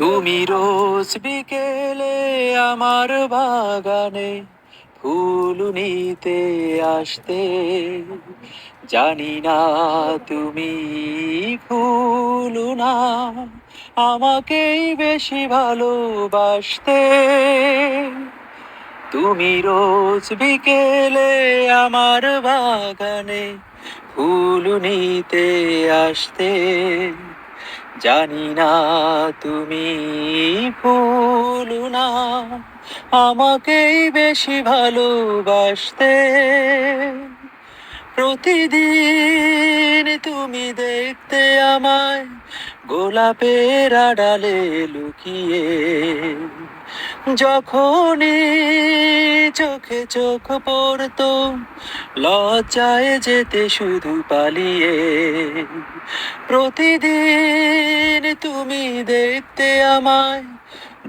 তুমি রোজ বিকেলে আমার বাগানে ফুল নিতে আসতে, জানি না তুমি ফুল না আমাকেই বেশি ভালোবাসতে। তুমি রোজ বিকেলে আমার বাগানে ফুল নিতে আসতে, জানি না তুমি ফুল না আমাকেই বেশি ভালোবাসতে। প্রতিদিন তুমি দেখতে আমায় গোলাপের আড়ালে লুকিয়ে, যখনই চোখে চোখ পড়তো লজ্জায় যেতে শুধু পালিয়ে। প্রতিদিন তুমি দেখতে আমায়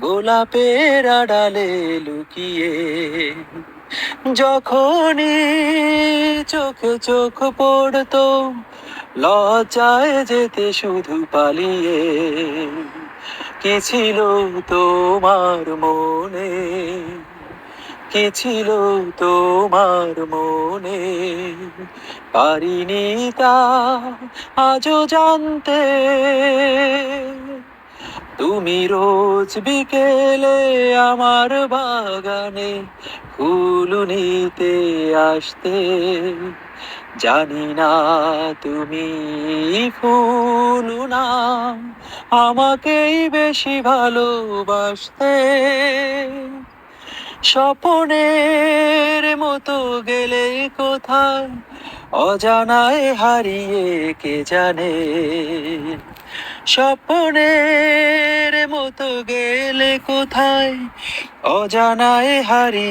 গোলাপের আড়ালে লুকিয়ে, যখনই চোখে চোখ পড়তো লজ্জায় যেতে শুধু পালিয়ে। কি ছিল তোমার মনে, কি ছিল তোমার মনে, পারিনি তা আজও জানতে। তুমি রোজ বিকেলে আমার বাগানে ফুল নিতে আসতে, জানি না তুমি ফুল না আমাকেই বেশি ভালোবাসতে। স্বপনের মতো গেলে কোথায় অজানায় হারিয়ে কে জানে। স্বপনের মতো গেলে কোথায় অজানায় হারিয়ে